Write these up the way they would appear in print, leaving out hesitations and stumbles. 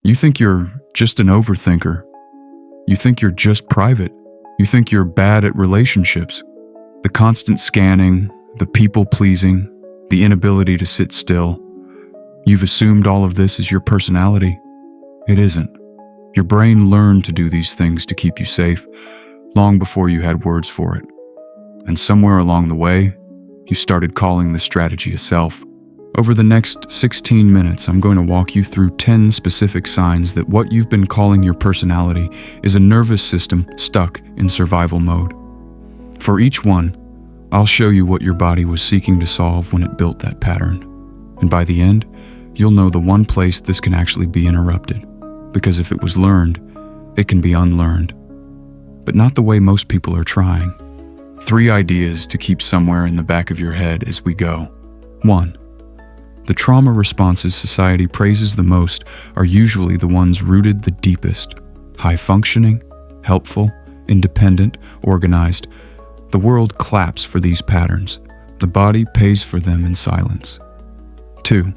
You think you're just an overthinker. You think you're just private. You think you're bad at relationships. The constant scanning, the people-pleasing, the inability to sit still. You've assumed all of this is your personality. It isn't. Your brain learned to do these things to keep you safe long before you had words for it. And somewhere along the way, you started calling this strategy a self. Over the next 16 minutes, I'm going to walk you through 10 specific signs that what you've been calling your personality is a nervous system stuck in survival mode. For each one, I'll show you what your body was seeking to solve when it built that pattern. And by the end, you'll know the one place this can actually be interrupted. Because if it was learned, it can be unlearned. But not the way most people are trying. 3 ideas to keep somewhere in the back of your head as we go. 1. The trauma responses society praises the most are usually the ones rooted the deepest. High-functioning, helpful, independent, organized. The world claps for these patterns. The body pays for them in silence. 2.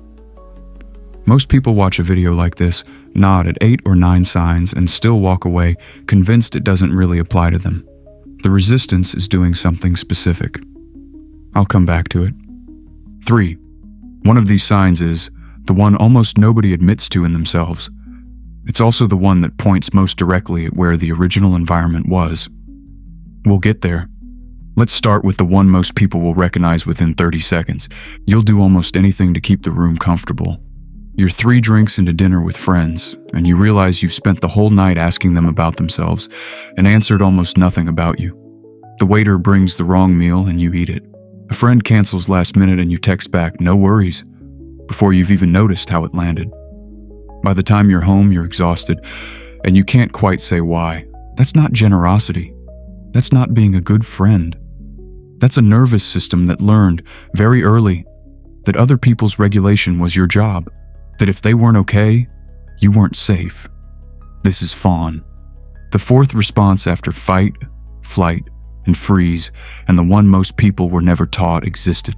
Most people watch a video like this, nod at 8 or 9 signs, and still walk away convinced it doesn't really apply to them. The resistance is doing something specific. I'll come back to it. 3. One of these signs is the one almost nobody admits to in themselves. It's also the one that points most directly at where the original environment was. We'll get there. Let's start with the one most people will recognize within 30 seconds. You'll do almost anything to keep the room comfortable. You're 3 drinks into dinner with friends, and you realize you've spent the whole night asking them about themselves and answered almost nothing about you. The waiter brings the wrong meal and you eat it. A friend cancels last minute and you text back, "No worries," before you've even noticed how it landed. By the time you're home, you're exhausted, and you can't quite say why. That's not generosity. That's not being a good friend. That's a nervous system that learned very early that other people's regulation was your job. That if they weren't okay, you weren't safe. This is fawn. The 4th response after fight, flight, and freeze, and the one most people were never taught existed.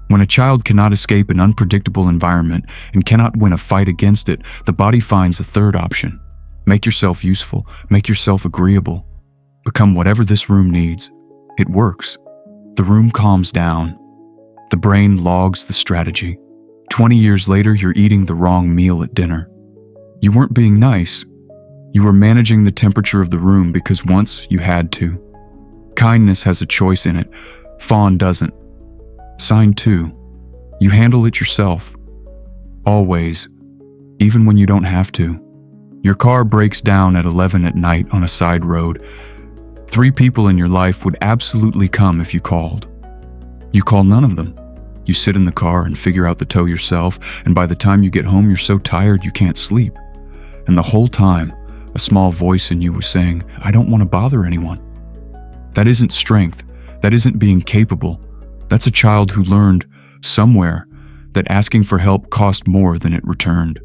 When a child cannot escape an unpredictable environment and cannot win a fight against it, the body finds a 3rd option. Make yourself useful, make yourself agreeable. Become whatever this room needs. It works. The room calms down. The brain logs the strategy. 20 years later, you're eating the wrong meal at dinner. You weren't being nice. You were managing the temperature of the room because once you had to. Kindness has a choice in it. Fawn doesn't. Sign 2. You handle it yourself. Always. Even when you don't have to. Your car breaks down at 11 at night on a side road. 3 people in your life would absolutely come if you called. You call none of them. You sit in the car and figure out the tow yourself, and by the time you get home, you're so tired you can't sleep. And the whole time, a small voice in you was saying, "I don't want to bother anyone." That isn't strength. That isn't being capable. That's a child who learned somewhere that asking for help cost more than it returned.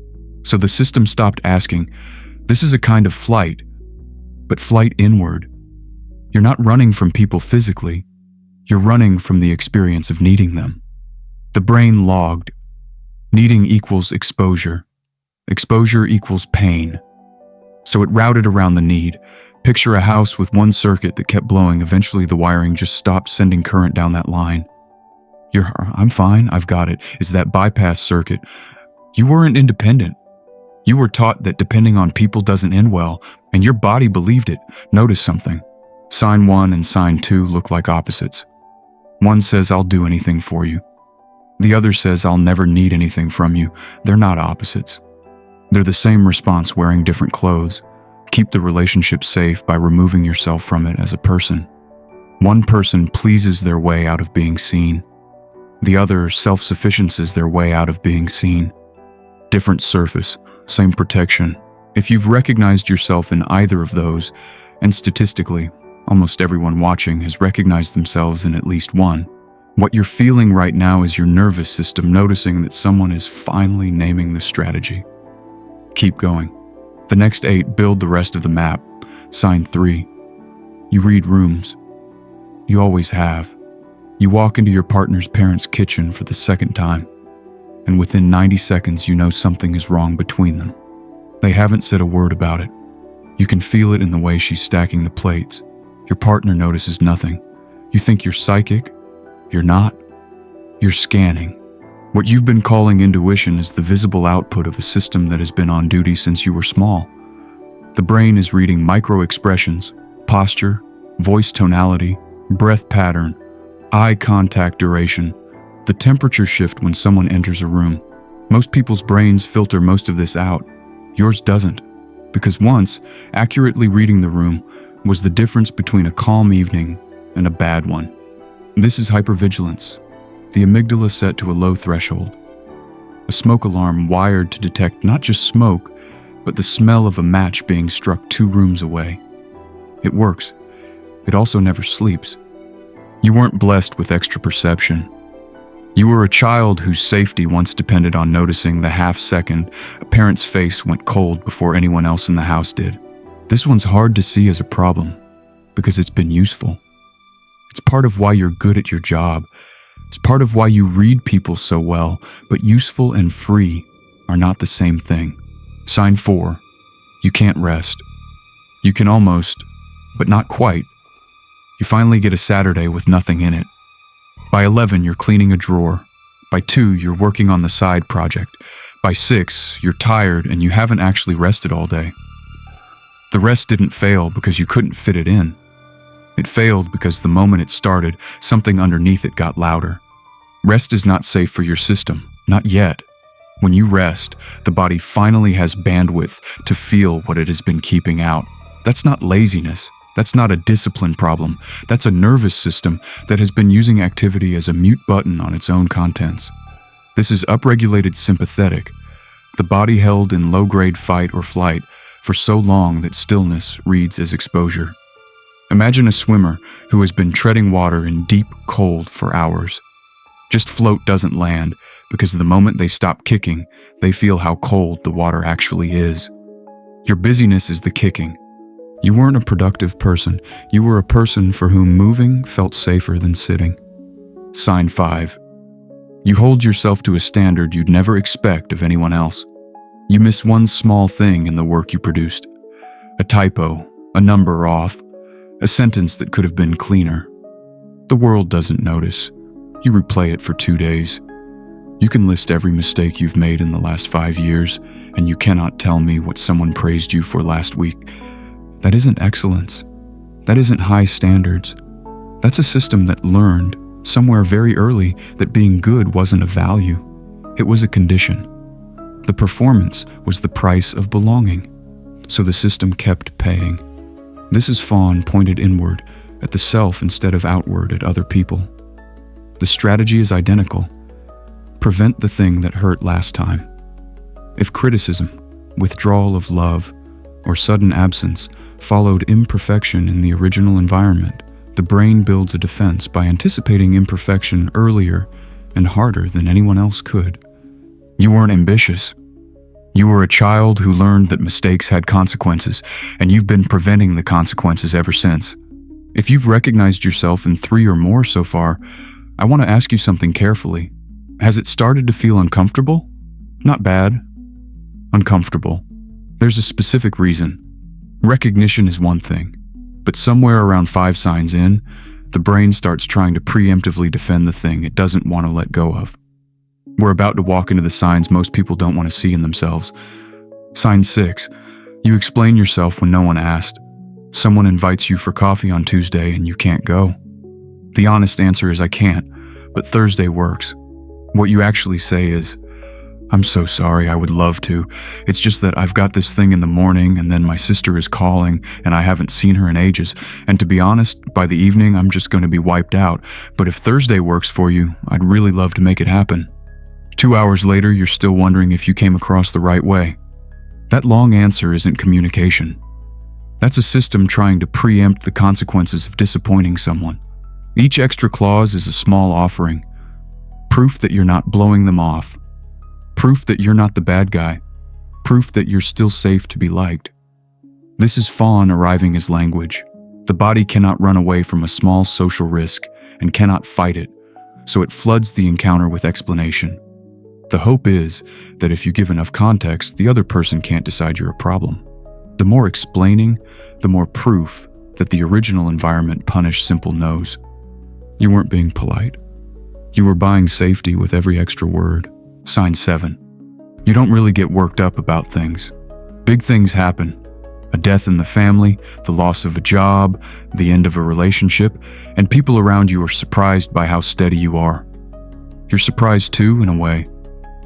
So the system stopped asking. This is a kind of flight, but flight inward. You're not running from people physically. You're running from the experience of needing them. The brain logged. Needing equals exposure. Exposure equals pain. So it routed around the need. Picture a house with one circuit that kept blowing. Eventually the wiring just stopped sending current down that line. I'm fine, I've got it, is that bypass circuit. You weren't independent. You were taught that depending on people doesn't end well, and your body believed it. Notice something. Sign 1 and sign 2 look like opposites. One says, "I'll do anything for you." The other says, "I'll never need anything from you." They're not opposites. They're the same response wearing different clothes. Keep the relationship safe by removing yourself from it as a person. One person pleases their way out of being seen. The other self-sufficiencies their way out of being seen. Different surface, same protection. If you've recognized yourself in either of those, and statistically, almost everyone watching has recognized themselves in at least one, what you're feeling right now is your nervous system noticing that someone is finally naming the strategy. Keep going. The next 8 build the rest of the map. Sign 3. You read rooms. You always have. You walk into your partner's parents' kitchen for the 2nd time, and within 90 seconds you know something is wrong between them. They haven't said a word about it. You can feel it in the way she's stacking the plates. Your partner notices nothing. You think you're psychic? You're not. You're scanning. What you've been calling intuition is the visible output of a system that has been on duty since you were small. The brain is reading micro-expressions, posture, voice tonality, breath pattern, eye contact duration, the temperature shift when someone enters a room. Most people's brains filter most of this out. Yours doesn't, because once, accurately reading the room was the difference between a calm evening and a bad one. This is hypervigilance, the amygdala set to a low threshold. A smoke alarm wired to detect not just smoke, but the smell of a match being struck 2 rooms away. It works. It also never sleeps. You weren't blessed with extra perception. You were a child whose safety once depended on noticing the half-second a parent's face went cold before anyone else in the house did. This one's hard to see as a problem, because it's been useful. It's part of why you're good at your job. It's part of why you read people so well, but useful and free are not the same thing. Sign 4. You can't rest. You can almost, but not quite. You finally get a Saturday with nothing in it. By 11, you're cleaning a drawer. By 2, you're working on the side project. By 6, you're tired and you haven't actually rested all day. The rest didn't fail because you couldn't fit it in. It failed because the moment it started, something underneath it got louder. Rest is not safe for your system, not yet. When you rest, the body finally has bandwidth to feel what it has been keeping out. That's not laziness. That's not a discipline problem. That's a nervous system that has been using activity as a mute button on its own contents. This is upregulated sympathetic, the body held in low-grade fight or flight for so long that stillness reads as exposure. Imagine a swimmer who has been treading water in deep cold for hours. Just float doesn't land because the moment they stop kicking, they feel how cold the water actually is. Your busyness is the kicking. You weren't a productive person. You were a person for whom moving felt safer than sitting. Sign 5. You hold yourself to a standard you'd never expect of anyone else. You miss one small thing in the work you produced. A typo, a number off, a sentence that could have been cleaner. The world doesn't notice. You replay it for 2 days. You can list every mistake you've made in the last 5 years, and you cannot tell me what someone praised you for last week. That isn't excellence. That isn't high standards. That's a system that learned, somewhere very early, that being good wasn't a value. It was a condition. The performance was the price of belonging. So the system kept paying. This is fawn pointed inward, at the self instead of outward at other people. The strategy is identical. Prevent the thing that hurt last time. If criticism, withdrawal of love, or sudden absence followed imperfection in the original environment, the brain builds a defense by anticipating imperfection earlier and harder than anyone else could. You weren't ambitious. You were a child who learned that mistakes had consequences, and you've been preventing the consequences ever since. If you've recognized yourself in 3 or more so far, I want to ask you something carefully. Has it started to feel uncomfortable? Not bad. Uncomfortable. There's a specific reason. Recognition is one thing, but somewhere around 5 signs in, the brain starts trying to preemptively defend the thing it doesn't want to let go of. We're about to walk into the signs most people don't want to see in themselves. Sign 6. You explain yourself when no one asked. Someone invites you for coffee on Tuesday and you can't go. The honest answer is I can't, but Thursday works. What you actually say is, I'm so sorry, I would love to. It's just that I've got this thing in the morning and then my sister is calling and I haven't seen her in ages. And to be honest, by the evening I'm just going to be wiped out. But if Thursday works for you, I'd really love to make it happen. 2 hours later, you're still wondering if you came across the right way. That long answer isn't communication. That's a system trying to preempt the consequences of disappointing someone. Each extra clause is a small offering. Proof that you're not blowing them off. Proof that you're not the bad guy. Proof that you're still safe to be liked. This is fawn arriving as language. The body cannot run away from a small social risk and cannot fight it, so it floods the encounter with explanation. The hope is that if you give enough context, the other person can't decide you're a problem. The more explaining, the more proof that the original environment punished simple no's. You weren't being polite. You were buying safety with every extra word. Sign 7. You don't really get worked up about things. Big things happen. A death in the family, the loss of a job, the end of a relationship, and people around you are surprised by how steady you are. You're surprised too, in a way.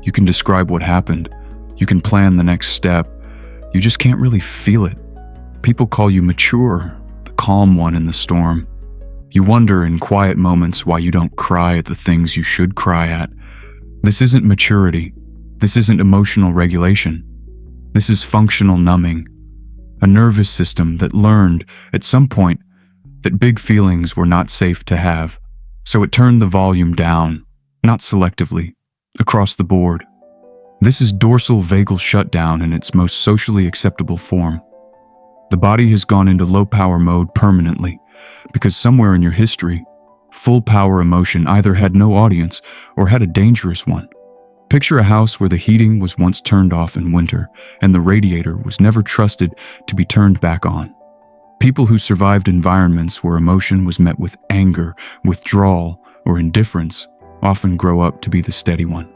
You can describe what happened. You can plan the next step. You just can't really feel it. People call you mature, the calm one in the storm. You wonder in quiet moments why you don't cry at the things you should cry at. This isn't maturity. This isn't emotional regulation. This is functional numbing. A nervous system that learned, at some point, that big feelings were not safe to have. So it turned the volume down, not selectively, across the board. This is dorsal vagal shutdown in its most socially acceptable form. The body has gone into low power mode permanently, because somewhere in your history, full power emotion either had no audience or had a dangerous one. Picture a house where the heating was once turned off in winter and the radiator was never trusted to be turned back on. People who survived environments where emotion was met with anger, withdrawal, or indifference often grow up to be the steady one.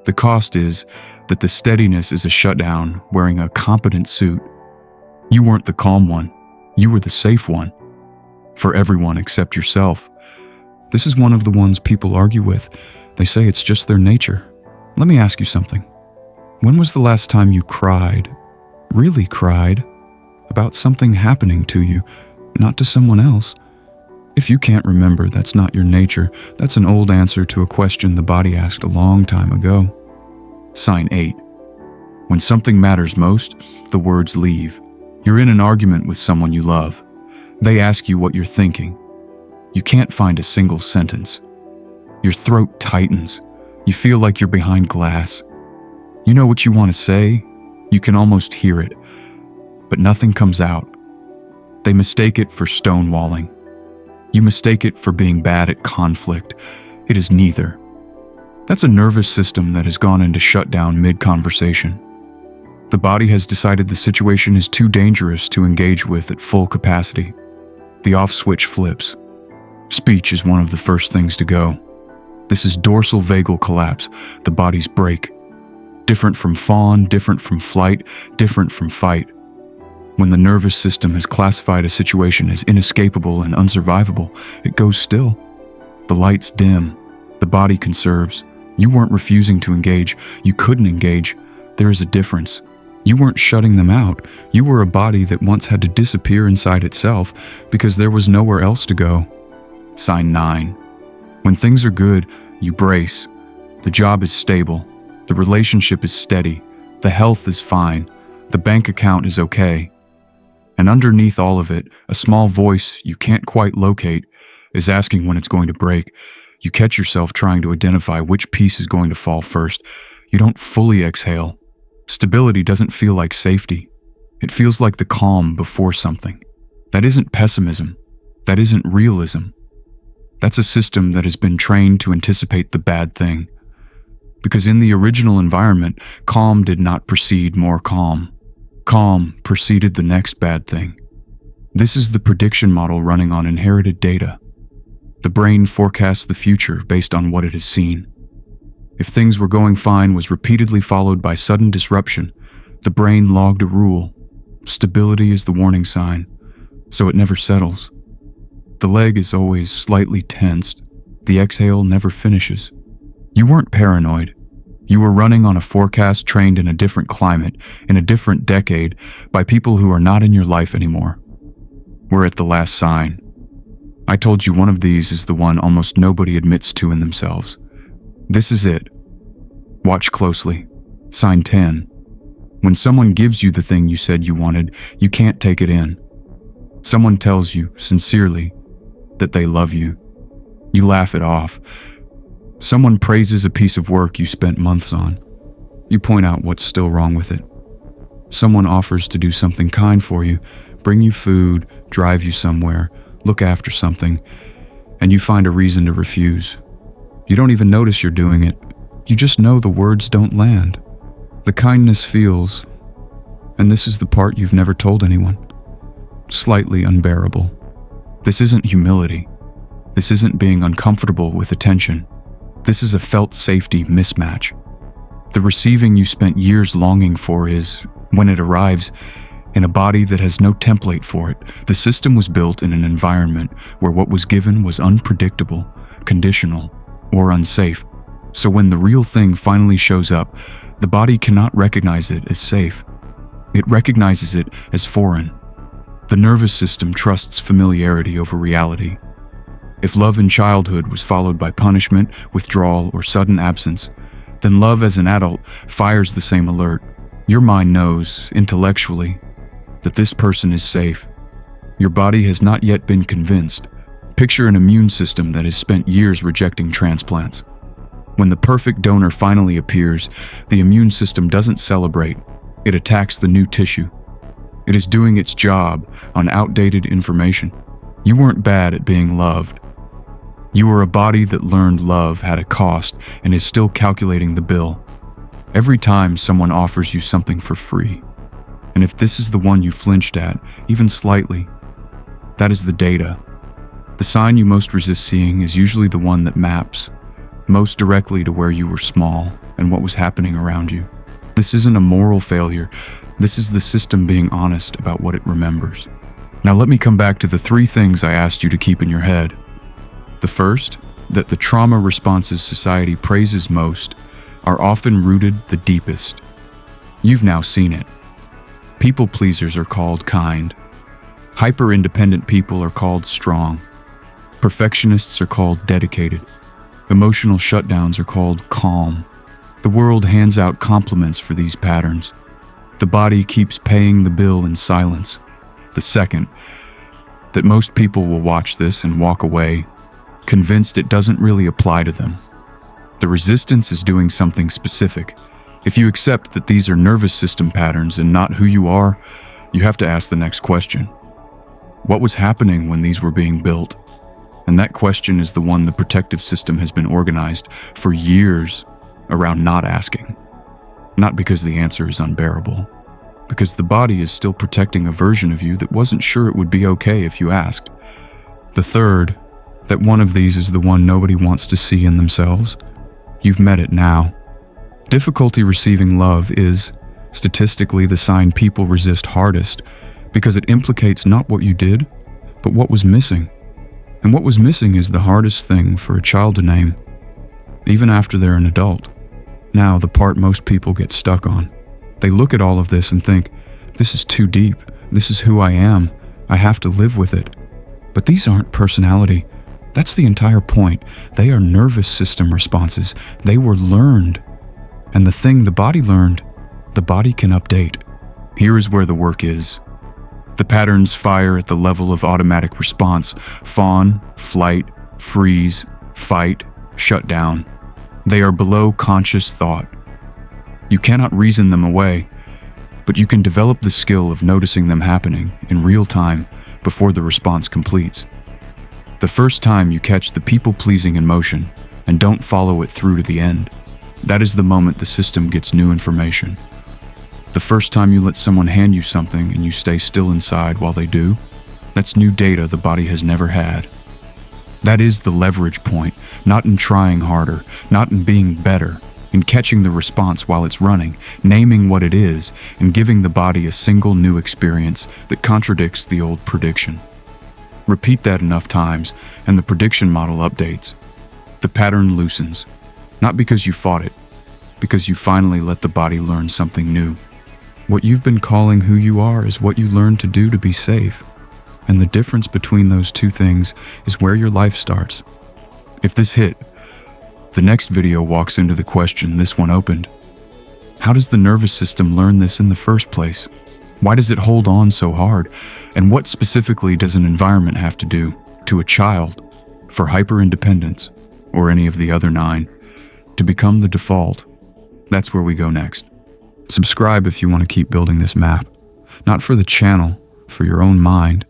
The cost is that the steadiness is a shutdown wearing a competent suit. You weren't the calm one. You were the safe one. For everyone except yourself. This is one of the ones people argue with. They say it's just their nature. Let me ask you something. When was the last time you cried, really cried, about something happening to you, not to someone else? If you can't remember, that's not your nature. That's an old answer to a question the body asked a long time ago. Sign 8. When something matters most, the words leave. You're in an argument with someone you love. They ask you what you're thinking. You can't find a single sentence. Your throat tightens. You feel like you're behind glass. You know what you want to say. You can almost hear it. But nothing comes out. They mistake it for stonewalling. You mistake it for being bad at conflict. It is neither. That's a nervous system that has gone into shutdown mid-conversation. The body has decided the situation is too dangerous to engage with at full capacity. The off switch flips. Speech is one of the first things to go. This is dorsal vagal collapse, the body's break. Different from fawn, different from flight, different from fight. When the nervous system has classified a situation as inescapable and unsurvivable, it goes still. The lights dim. The body conserves. You weren't refusing to engage. You couldn't engage. There is a difference. You weren't shutting them out. You were a body that once had to disappear inside itself because there was nowhere else to go. Sign 9. When things are good, you brace. The job is stable. The relationship is steady. The health is fine. The bank account is okay. And underneath all of it, a small voice you can't quite locate is asking when it's going to break. You catch yourself trying to identify which piece is going to fall first. You don't fully exhale. Stability doesn't feel like safety. It feels like the calm before something. That isn't pessimism. That isn't realism. That's a system that has been trained to anticipate the bad thing. Because in the original environment, calm did not precede more calm. Calm preceded the next bad thing. This is the prediction model running on inherited data. The brain forecasts the future based on what it has seen. If things were going fine was repeatedly followed by sudden disruption, the brain logged a rule. Stability is the warning sign, so it never settles. The leg is always slightly tensed. The exhale never finishes. You weren't paranoid. You were running on a forecast trained in a different climate, in a different decade, by people who are not in your life anymore. We're at the last sign. I told you one of these is the one almost nobody admits to in themselves. This is it. Watch closely. Sign 10. When someone gives you the thing you said you wanted, you can't take it in. Someone tells you, sincerely, that they love you. You laugh it off. Someone praises a piece of work you spent months on. You point out what's still wrong with it. Someone offers to do something kind for you, bring you food, drive you somewhere, look after something, and you find a reason to refuse. You don't even notice you're doing it. You just know the words don't land. The kindness feels, and this is the part you've never told anyone, slightly unbearable. This isn't humility. This isn't being uncomfortable with attention. This is a felt safety mismatch. The receiving you spent years longing for is, when it arrives, in a body that has no template for it. The system was built in an environment where what was given was unpredictable, conditional, or unsafe. So when the real thing finally shows up, the body cannot recognize it as safe. It recognizes it as foreign. The nervous system trusts familiarity over reality. If love in childhood was followed by punishment, withdrawal, or sudden absence, then love as an adult fires the same alert. Your mind knows, intellectually, that this person is safe. Your body has not yet been convinced. Picture an immune system that has spent years rejecting transplants. When the perfect donor finally appears, the immune system doesn't celebrate. It attacks the new tissue. It is doing its job on outdated information. You weren't bad at being loved. You were a body that learned love had a cost and is still calculating the bill. Every time someone offers you something for free, and if this is the one you flinched at, even slightly, that is the data. The sign you most resist seeing is usually the one that maps most directly to where you were small and what was happening around you. This isn't a moral failure. This is the system being honest about what it remembers. Now let me come back to the 3 things I asked you to keep in your head. The first, that the trauma responses society praises most are often rooted the deepest. You've now seen it. People pleasers are called kind. Hyper-independent people are called strong. Perfectionists are called dedicated. Emotional shutdowns are called calm. The world hands out compliments for these patterns. The body keeps paying the bill in silence. The second, that most people will watch this and walk away, convinced it doesn't really apply to them. The resistance is doing something specific. If you accept that these are nervous system patterns and not who you are, you have to ask the next question. What was happening when these were being built? And that question is the one the protective system has been organized for years around not asking. Not because the answer is unbearable, because the body is still protecting a version of you that wasn't sure it would be okay if you asked. The third, that one of these is the one nobody wants to see in themselves. You've met it now. Difficulty receiving love is, statistically, the sign people resist hardest because it implicates not what you did, but what was missing. And what was missing is the hardest thing for a child to name, even after they're an adult. Now, the part most people get stuck on. They look at all of this and think, this is too deep, this is who I am, I have to live with it. But these aren't personality. That's the entire point. They are nervous system responses. They were learned. And the thing the body learned, the body can update. Here is where the work is. The patterns fire at the level of automatic response: fawn, flight, freeze, fight, shutdown. They are below conscious thought. You cannot reason them away, but you can develop the skill of noticing them happening in real time before the response completes. The first time you catch the people-pleasing in motion and don't follow it through to the end, that is the moment the system gets new information. The first time you let someone hand you something and you stay still inside while they do, that's new data the body has never had. That is the leverage point, not in trying harder, not in being better, in catching the response while it's running, naming what it is, and giving the body a single new experience that contradicts the old prediction. Repeat that enough times, and the prediction model updates. The pattern loosens, not because you fought it, because you finally let the body learn something new. What you've been calling who you are is what you learned to do to be safe. And the difference between those two things is where your life starts. If this hit, the next video walks into the question this one opened. How does the nervous system learn this in the first place? Why does it hold on so hard? And what specifically does an environment have to do to a child for hyper-independence, or any of the other 9, to become the default? That's where we go next. Subscribe if you want to keep building this map, not for the channel, for your own mind.